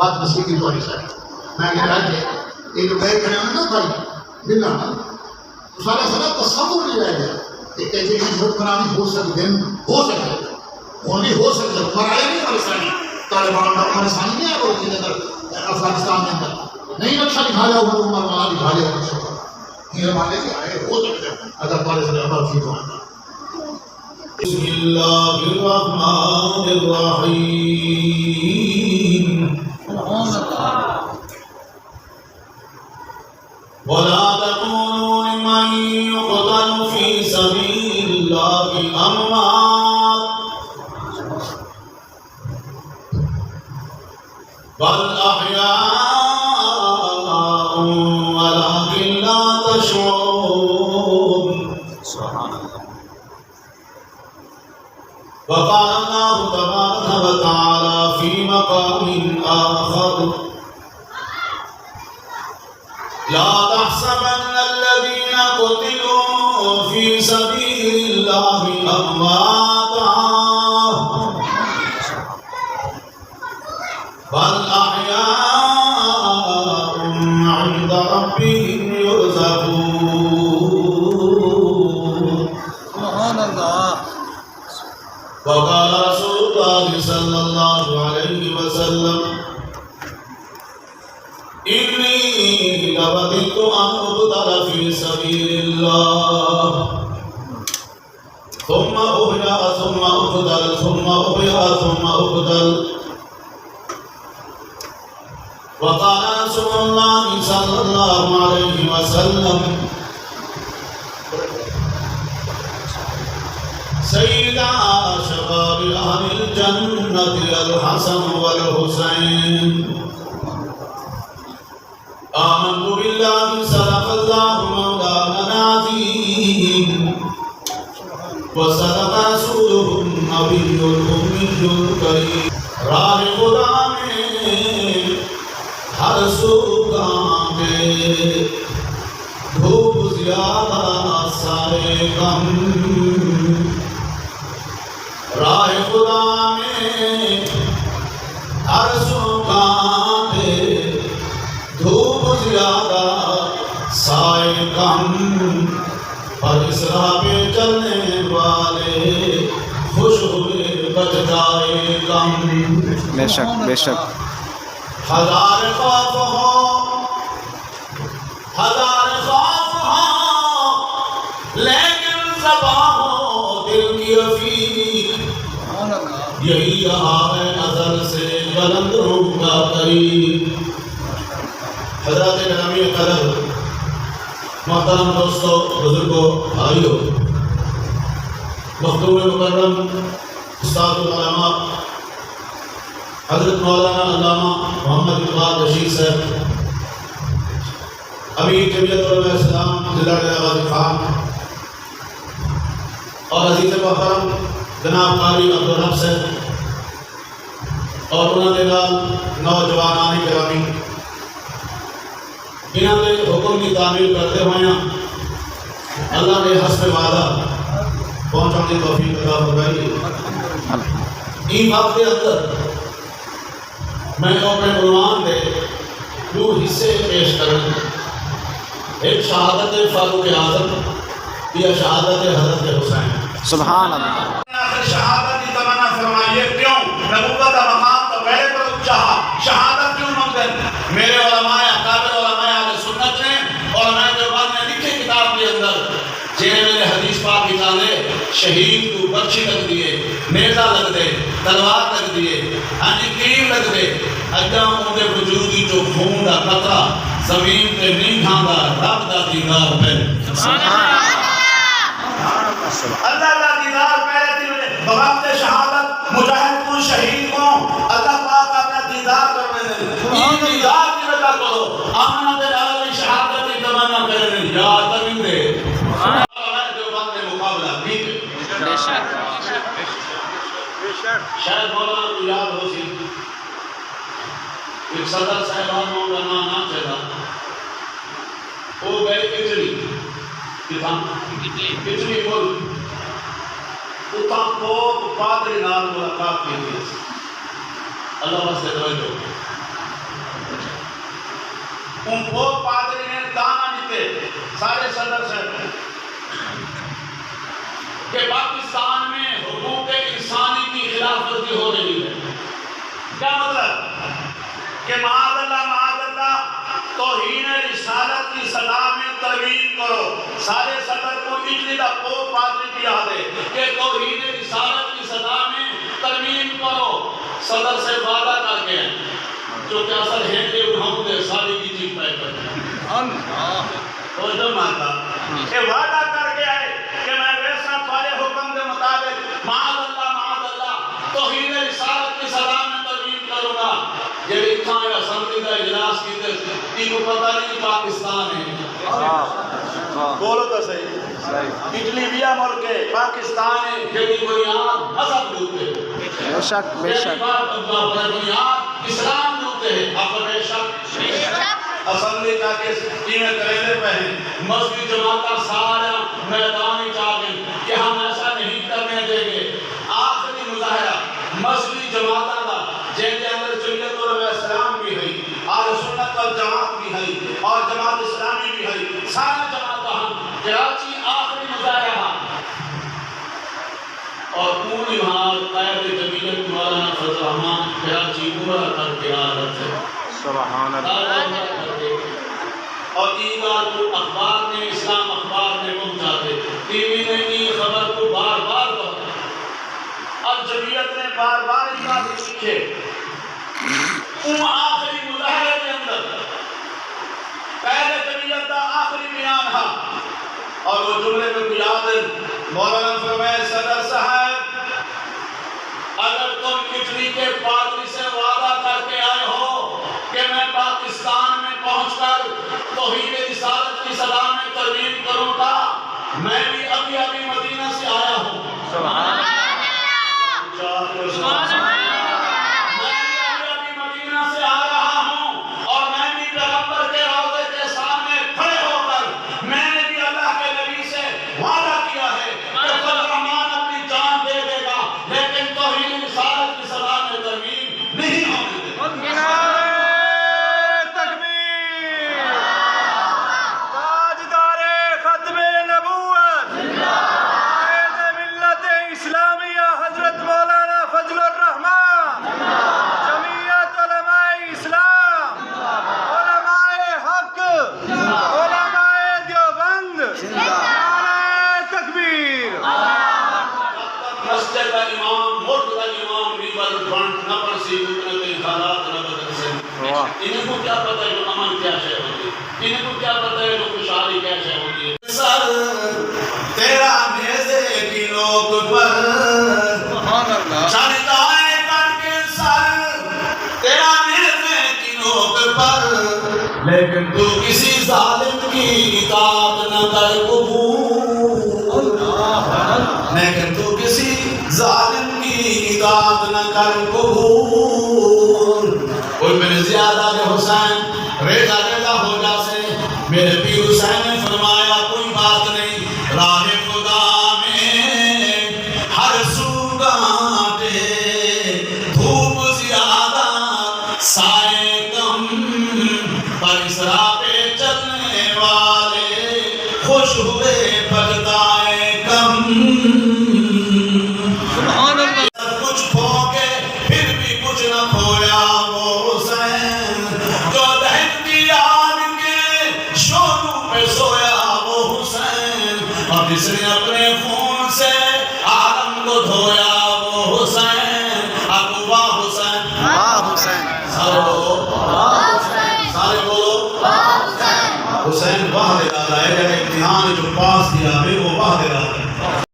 بات نصیبی تو ساری میں کہہ رہا کہ یہ جو بیٹھ کھڑے ہوئے نا بھائی ملنا نا تو سارا سارا تصور نہیں رہ گیا کہ کہتے ہیں حکمرانی ہو سکتے ہونی ہو سکتے مرایا نہیں پاکستانی طالبان کا پاکستانی نہیں ہے وہ کے اندر افغانستان کے اندر نہیں نقشہ دکھا لیا عمر مولانا دکھا لیا نقشہ یہ ہمارے لیے آئے ہو سکتے ہیں اگر پاکستان عمل کی تو آنا بسم اللہ الرحمن الرحیم وَلَا تَكُونُوا لِمَن يُقْتَلُ فِي سَبِيلِ اللَّهِ أَمْوَاتٌ بَلْ أَحْيَاءٌ وَلَكِن لَّا تَشْعُرُونَ وقال الله تبارك وتعالى في مقام آخر لا تحسبن الذين قتلوا في سبيل الله أمواتا بل أحياء عند ربهم يرزقون سبحان الله وقال رسول الله صلى الله عليه وسلم إني لوددت أن أقتل في سبيل الله ثم أحيا ثم أقتل ثم أحيا ثم أقتل وقال رسول الله صلى الله عليه وسلم سيدا شباب أهل الجنة الحسن والحسين آمنت بالله صدق الله مولانا العظيم وصدق رسوله النبي الأمي الكريم راہ خدا میں ہر سو کام ہے دھوپ زیادہ سارے کم راہ خدا میں ہر سو کام ہے دھوپ زیادہ سائے کم پر اس راہ پہ چلنے والے خوش ہوئے بچ جائے کم بے شک بے شک ہزار خوف ہو ہزار خوف ہو لیکن زباں ہو دل کی رفیق یہی یہاں ہے نظر سے بلند ہوگا قریب حضرات گرامی قدر محترم دوستو بزرگوں بھائیو مخدوم مکرم استاد العلماء حضرت مولانا علامہ محمد اقبال رشید صاحب امیر جمعیت علماء اسلام ضلع غازی خان اور عزیز محترم جناب قاری عبدالرب صاحب اور انہوں نے نوجوانان گرامی انہوں نے حکم کی تعمیل کرتے ہوئے اللہ نے حسب وعدہ پہنچانے کی توفیق عطا فرمائی این وقت کے اندر میں اپنے عنوان دے دو حصے پیش کروں ایک شہادت فاروق اعظم یا شہادت حضرت حسین سبحان اللہ شہادت کی تمنا فرمائیے کیوں نبوت کا مقام تو پہلے پر چاہا شہادت کیوں مانگتے میرے علماء اکابر علماء اہل سنت نے علماء دیوبند نے لکھی کتاب کے اندر جنہیں میرے حدیث پاک نکالے شہید کو برچھی لگ دیے نیزہ لگ دے تلوار لگ دیے تیر لگ دے اجاں ان کے وجودی جو خون دا قطرہ زمین پہ نہیں کھاندا رب دا دیدار پہ اللہ دا دیدار پہلے دن بغمت شہادت مجاہد کو شہید کو اللہ پاک اپنا دیدار کرنے دے یہ دیدار کی وجہ کرو آمنہ دے عالمی شہادت کی تمنا کرنے یا تمین دے شاید مولانا کو یاد ہو سی ایک صدر صاحبان مولانا نام چاہتا وہ گئے اٹلی اٹلی ملک اتاں پوپ پادری نال ملاقات کی تھی اللہ واسطے توجہ un po' padri ne dana dite سارے صدر سے کہ پاکستان میں حقوق انسانی کی خلاف ورزی ہو رہی ہے. کیا مطلب کہ معاذ اللہ توہین رسالت کی صدا میں ترمیم کرو. سارے صدر کو اٹلی دا پوپ پادری کی یاد ہے کہ توہین رسالت کی صدا میں ترمیم کرو. صدر سے وعدہ کر کے جو کہ اصل ہے کہ انہوں نے ساری کی چیز پہ کر تو جو مانتا کہ وعدہ کر کے آئے کہ میں ویسا تھوڑے حکم کے مطابق معاذ اللہ توہین رسالت کی صدا میں ترمیم کروں گا. یہ اتنا ہے اسمبلی کا اجلاس کی تھی کو پتہ نہیں پاکستان ہے. بولو تو صحیح. اٹلی بیا ملک ہے پاکستان ہے جی بنیاد مذہب دوتے بے شک بے شک بنیاد اسلام دوتے ہیں. آپ بے شک اسمبلی کا کے تینے کریلے پہ ہیں. مسجد جماعت کا سارا میدانی چاہتے کہ ہم ایسا نہیں کرنے دیں گے. آخری مظاہرہ مسجد جماعت کا جن کے اندر جمعیت علماء اسلام بھی ہے اور سنت والجماعت بھی ہے اور جماعت اسلامی بھی ہے. سارا جماعت ہم کراچی آخری مظاہرہ اور پوری وہاں قائد جمعیت مولانا فضل الرحمان کراچی پورا کر کے عادت ہے. سبحان اللہ. اور ایگار کو اخبار نے اسلام اخبار نے پہنچا دے. ٹی وی نے کی خبر کو بار بار کہا اور جمعیت نے بار بار اس بات لکھے. ان آخری مظاہرے کے اندر پہلے جمعیت کا آخری بیان تھا اور وہ جملے میں کو یاد ہے. مولانا فرمائے صدر صاحب اگر تم اٹلی کے پادری سے وعدہ کر کے آئے ہو کہ میں پاکستان میں پہنچ کر توہین رسالت کی صدا میں ترمیم کروں گا. میں بھی ابھی مدینہ سے آیا ہوں. سبحان اللہ. میں بھی ابھی مدینہ سے آ رہا ہوں اور میں بھی پیغمبر کے روضے کے سامنے کھڑے ہو کر میں نے بھی اللہ کے نبی سے وعدہ کیا ہے کہ فضل الرحمان اپنی جان دے دے گا لیکن توہین رسالت کی صدا میں ترمیم نہیں ہونے دے گا. انہیں کو کیا پتہ ہے جو امن کیا شے ہوتی ہے. انہیں کو کیا پتہ ہے جو خوشحالی کیا شے ہوتی ہے. سر تیرا نیزے کی نوک پر چلتا ہے کر کے سر تیرا نیزے کی نوک پر لیکن تو کسی ظالم کی اطاعت نہ کر قبول. لیکن تو کسی ظالم کی اطاعت نہ کر قبول. کوئی میرے زیادہ کے حسین ریزہ ریزہ ہو جا سے میرے پیر حسین نے فرمایا کوئی بات نہیں. راہ خدا میں ہر سو گانٹے دھوپ زیادہ سائے کم پر اس راہ پہ چلنے والے خوش ہوئے بجدائے کم. سبحان اللہ. سب کچھ کھو کے پھر بھی کچھ نہ کھویا جس نے اپنے خون